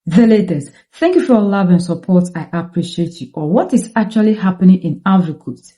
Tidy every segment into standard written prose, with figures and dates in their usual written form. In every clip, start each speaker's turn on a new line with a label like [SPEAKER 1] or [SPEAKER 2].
[SPEAKER 1] The latest. Thank you for your love and support. I appreciate you all. What is actually happening in Ivory Coast?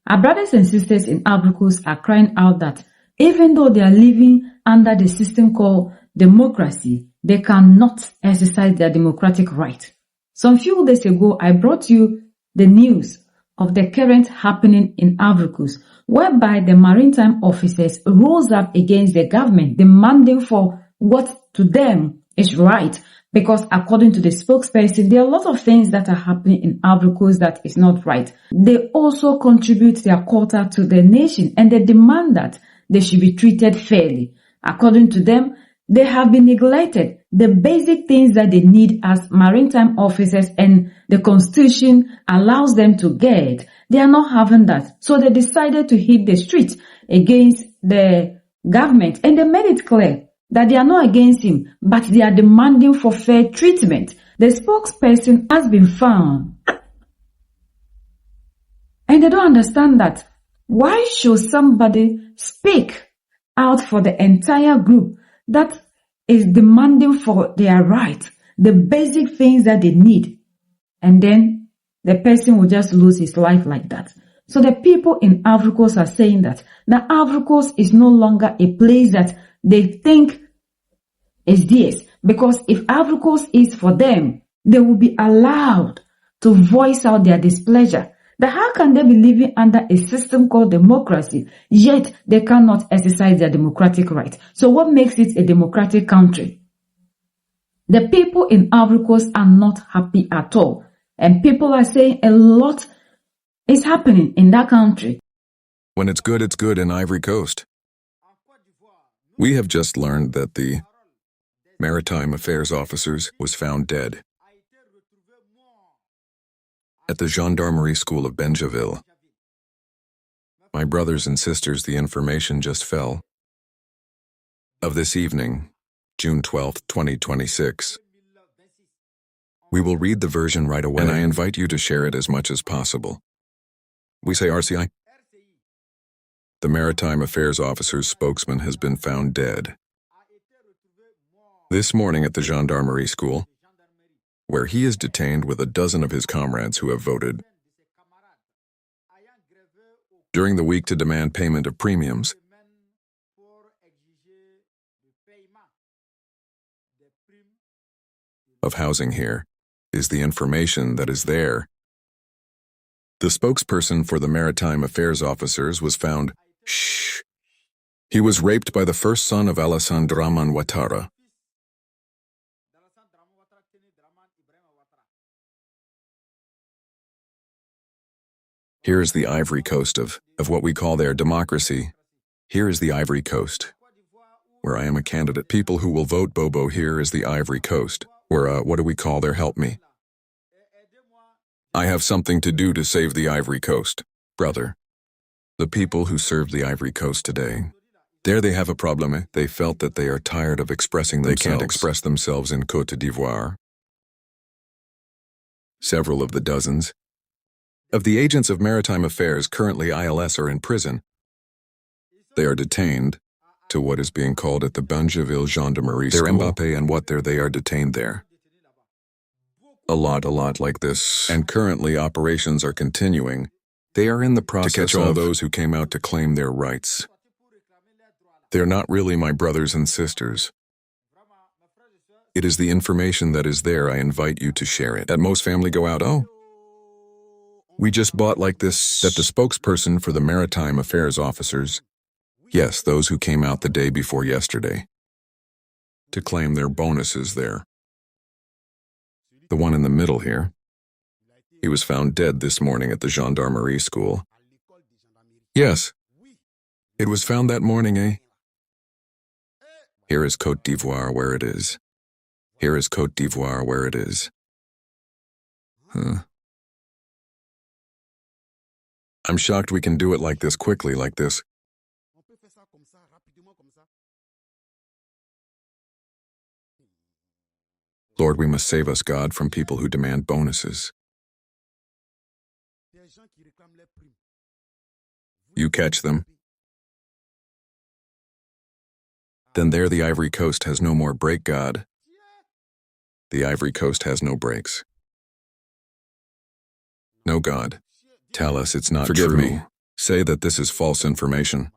[SPEAKER 1] Our brothers and sisters in Ivory Coast are crying out that even though they are living under the system called democracy, they cannot exercise their democratic right. Some few days ago, I brought you the news of the current happening in Ivory Coast, whereby the maritime officers rose up against the government, demanding for what to them is right. Because according to the spokesperson, there are a lot of things that are happening in Ivory Coast that is not right. They also contribute their quota to the nation and they demand that they should be treated fairly. According to them, they have been neglected. The basic things that they need as maritime officers and the constitution allows them to get, they are not having that. So they decided to hit the streets against the government and they made it clear that they are not against him, but they are demanding for fair treatment. The spokesperson has been found. And they don't understand that. Why should somebody speak out for the entire group that is demanding for their right, the basic things that they need, and then the person will just lose his life like that? So the people in Ivory Coast are saying that the Ivory Coast is no longer a place that they think is theirs. Because if Ivory Coast is for them, they will be allowed to voice out their displeasure. That how can they be living under a system called democracy, yet they cannot exercise their democratic right? So what makes it a democratic country? The people in Ivory Coast are not happy at all. And people are saying a lot is happening in that country.
[SPEAKER 2] When it's good in Ivory Coast. We have just learned that the Maritime Affairs officers was found dead at the Gendarmerie School of Benjaville. My brothers and sisters, the information just fell of this evening, June 12, 2026. We will read the version right away, and I invite you to share it as much as possible. We say RCI. The Maritime Affairs officer's spokesman has been found dead this morning at the Gendarmerie School, where he is detained with a dozen of his comrades who have voted during the week to demand payment of premiums. Of housing here is the information that is there. The spokesperson for the Maritime Affairs officers was found. He was raped by the first son of Alassane Dramane Ouattara. Here is the Ivory Coast of what we call their democracy. Here is the Ivory Coast, where I am a candidate. People who will vote Bobo. Here is the Ivory Coast, where, what do we call their help me? I have something to do to save the Ivory Coast, brother. The people who served the Ivory Coast today, there they have a problem. They felt that they are tired of expressing themselves. They can't express themselves in Côte d'Ivoire. Several of the dozens of the agents of maritime affairs currently ILS are in prison. They are detained to what is being called at the Benjaville Gendarmerie School. They're Mbappe and what there they are detained there. A lot like this. And currently operations are continuing. They are in the process to catch all those who came out to claim their rights. They're not really my brothers and sisters. It is the information that is there. I invite you to share it. At most family go out, we just bought like this, that the spokesperson for the Maritime Affairs officers, yes, those who came out the day before yesterday, to claim their bonuses there. The one in the middle here, he was found dead this morning at the Gendarmerie School. Yes, it was found that morning, Here is Côte d'Ivoire where it is. Here is Côte d'Ivoire where it is. I'm shocked we can do it like this quickly, like this. Lord, we must save us, God, from people who demand bonuses. You catch them. Then there the Ivory Coast has no more break, God. The Ivory Coast has no brakes. No, God. Tell us it's not true. Forgive me. Say that this is false information.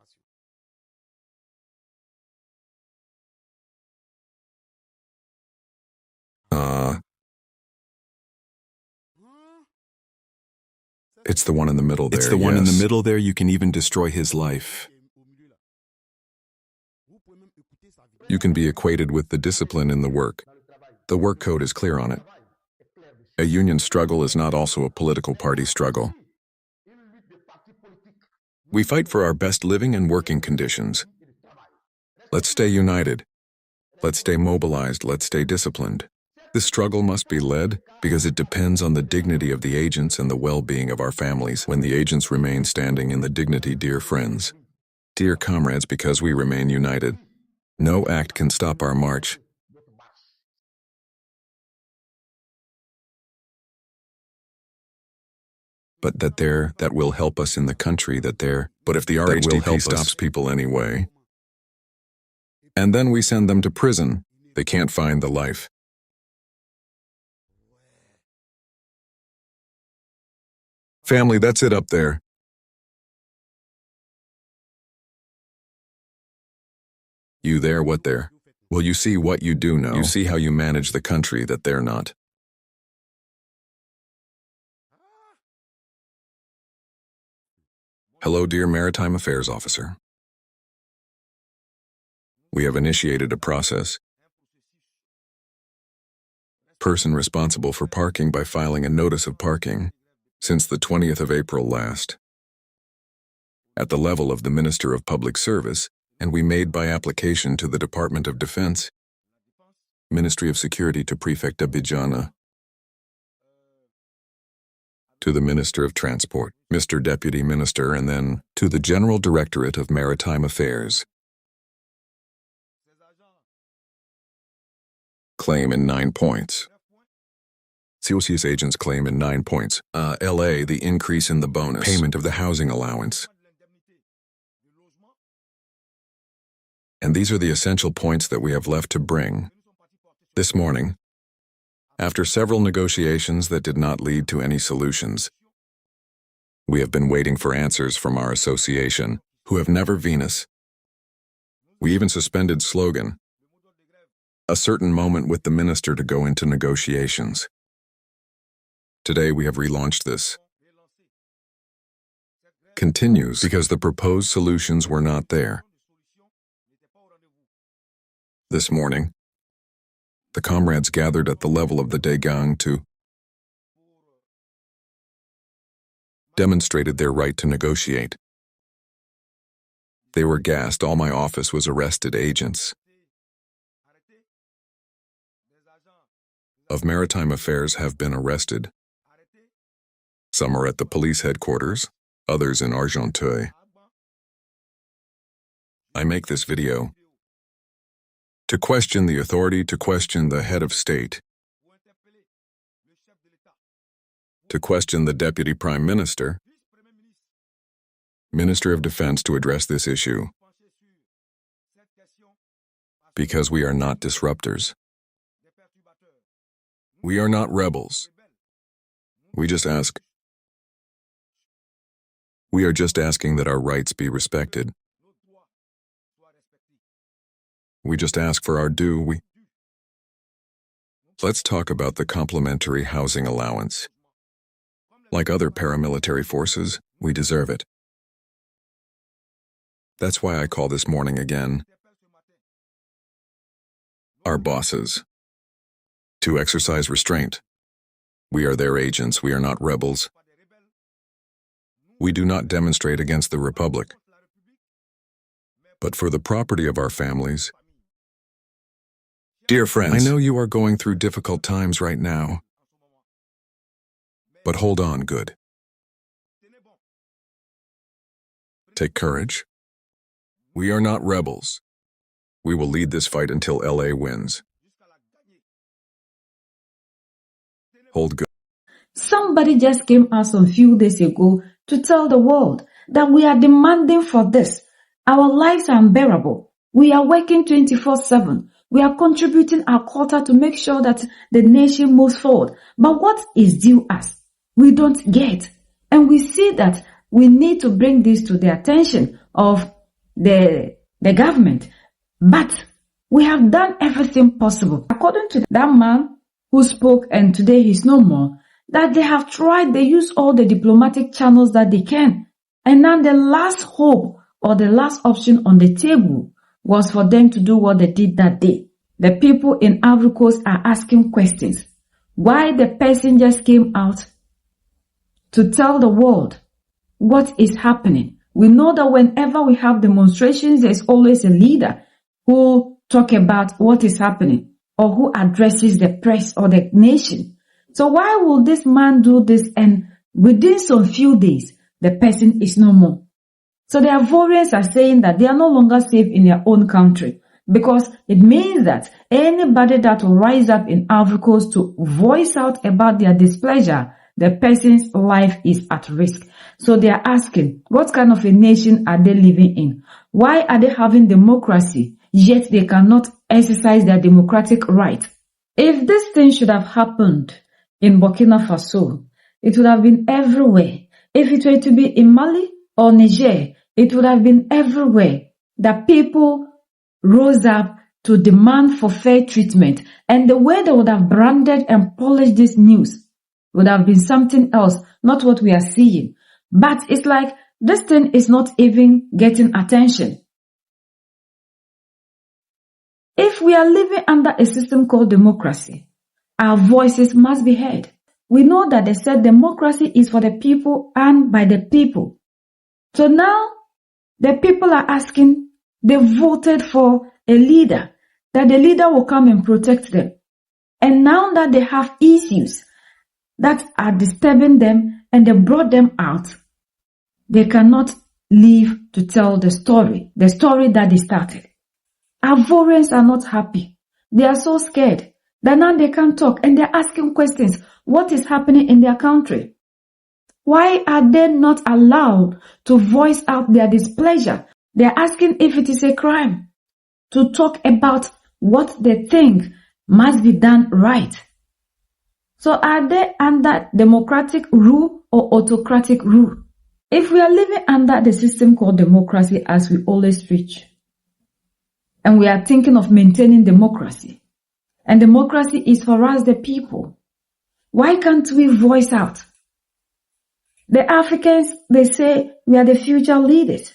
[SPEAKER 2] It's the one in the middle there. It's the one in the middle there. You can even destroy his life. You can be equated with the discipline in the work. The work code is clear on it. A union struggle is not also a political party struggle. We fight for our best living and working conditions. Let's stay united. Let's stay mobilized. Let's stay disciplined. This struggle must be led because it depends on the dignity of the agents and the well-being of our families. When the agents remain standing in the dignity, dear friends, dear comrades, because we remain united, no act can stop our march. But that will help us in the country, but if the RHDP stops people anyway, and then we send them to prison, they can't find the life. Family, that's it up there. You there, what there? Well, you see what you do know. You see how you manage the country that they're not. Hello, dear Maritime Affairs Officer. We have initiated a process. Person responsible for parking by filing a notice of parking since the 20th of April last. At the level of the Minister of Public Service, and we made by application to the Department of Defense, Ministry of Security to Prefect Abidjana, to the Minister of Transport, Mr. Deputy Minister, and then to the General Directorate of Maritime Affairs. Claim in 9 points. COC's agents claim in 9 points. LA, the increase in the bonus, payment of the housing allowance. And these are the essential points that we have left to bring. This morning, after several negotiations that did not lead to any solutions, we have been waiting for answers from our association, who have never Venus. We even suspended slogan, a certain moment with the minister to go into negotiations. Today we have relaunched this. Continues because the proposed solutions were not there. This morning, the comrades gathered at the level of the Daegang to demonstrated their right to negotiate. They were gassed. All my office was arrested. Agents of Maritime Affairs have been arrested. Some are at the police headquarters, others in Argenteuil. I make this video to question the authority, to question the head of state, to question the Deputy Prime Minister, Minister of Defense to address this issue. Because we are not disruptors. We are not rebels. We are just asking that our rights be respected. We just ask for our due. Let's talk about the complementary housing allowance. Like other paramilitary forces, we deserve it. That's why I call this morning again our bosses to exercise restraint. We are their agents. We are not rebels. We do not demonstrate against the Republic, but for the property of our families. Dear friends, I know you are going through difficult times right now, but hold on, good. Take courage. We are not rebels. We will lead this fight until LA wins. Hold good.
[SPEAKER 1] Somebody just came out some few days ago to tell the world that we are demanding for this. Our lives are unbearable. We are working 24/7. We are contributing our quota to make sure that the nation moves forward. But what is due us? We don't get. And we see that we need to bring this to the attention of the government. But we have done everything possible. According to that man who spoke, and today he's no more, that they have tried, they use all the diplomatic channels that they can. And now the last hope or the last option on the table was for them to do what they did that day. The people in Ivory Coast are asking questions. Why the passengers came out to tell the world what is happening. We know that whenever we have demonstrations, there's always a leader who talk about what is happening or who addresses the press or the nation. So why will this man do this, and within some few days, the person is no more? So the Ivorians are saying that they are no longer safe in their own country, because it means that anybody that will rise up in Ivory Coast to voice out about their displeasure, the person's life is at risk. So they are asking, what kind of a nation are they living in? Why are they having democracy, yet they cannot exercise their democratic right? If this thing should have happened in Burkina Faso, it would have been everywhere. If it were to be in Mali or Niger, it would have been everywhere. The people rose up to demand for fair treatment, and the way they would have branded and polished this news would have been something else, not what we are seeing. But it's like this thing is not even getting attention. If we are living under a system called democracy, our voices must be heard. We know that they said democracy is for the people and by the people. So now the people are asking, they voted for a leader, that the leader will come and protect them. And now that they have issues that are disturbing them and they brought them out, they cannot live to tell the story that they started. Ivorians are not happy. They are so scared that now they can't talk, and they're asking questions. What is happening in their country? Why are they not allowed to voice out their displeasure? They're asking if it is a crime to talk about what they think must be done right. So are they under democratic rule or autocratic rule? If we are living under the system called democracy, as we always preach, and we are thinking of maintaining democracy, and democracy is for us, the people, why can't we voice out? The Africans, they say we are the future leaders.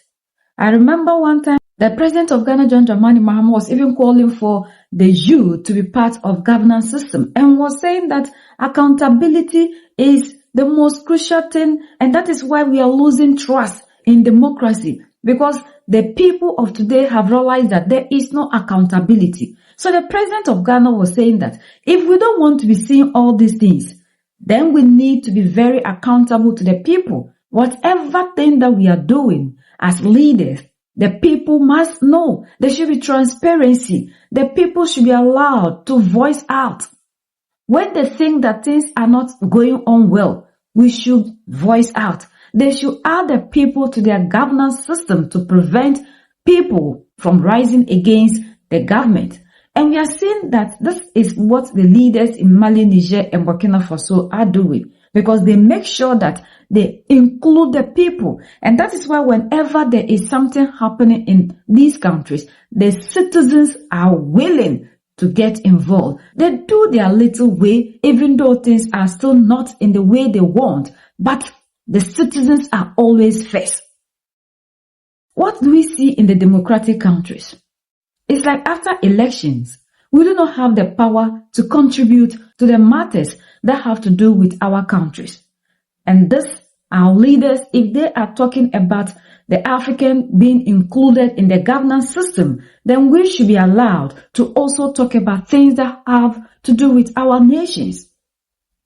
[SPEAKER 1] I remember one time the president of Ghana, John Dramani Mahama, was even calling for the youth to be part of governance system and was saying that accountability is the most crucial thing, and that is why we are losing trust in democracy, because the people of today have realized that there is no accountability. So the president of Ghana was saying that if we don't want to be seeing all these things, then we need to be very accountable to the people. Whatever thing that we are doing as leaders, the people must know. There should be transparency. The people should be allowed to voice out. When they think that things are not going on well, we should voice out. They should add the people to their governance system to prevent people from rising against the government. And we are seeing that this is what the leaders in Mali, Niger, and Burkina Faso are doing, because they make sure that they include the people. And that is why whenever there is something happening in these countries, the citizens are willing to get involved. They do their little way, even though things are still not in the way they want, but the citizens are always first. What do we see in the democratic countries? It's like after elections, we do not have the power to contribute to the matters that have to do with our countries. And this, our leaders, if they are talking about the African being included in the governance system, then we should be allowed to also talk about things that have to do with our nations.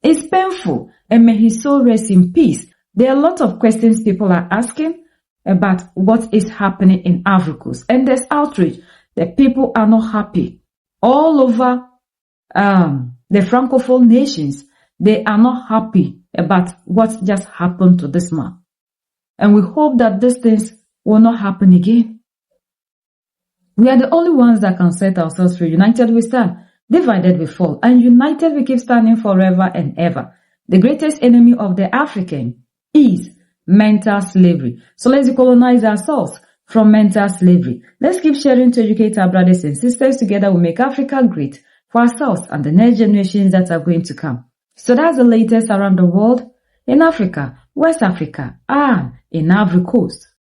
[SPEAKER 1] It's painful, and may his soul rest in peace. There are a lot of questions people are asking about what is happening in Ivory Coast, and there's outrage. The people are not happy. All over the Francophone nations, they are not happy about what just happened to this man. And we hope that these things will not happen again. We are the only ones that can set ourselves free. United we stand, divided we fall, and united we keep standing forever and ever. The greatest enemy of the African is mental slavery. So let's decolonize ourselves from mental slavery. Let's keep sharing to educate our brothers and sisters. Together we make Africa great for ourselves and the next generations that are going to come. So that's the latest around the world, in Africa, West Africa, and in Ivory Coast.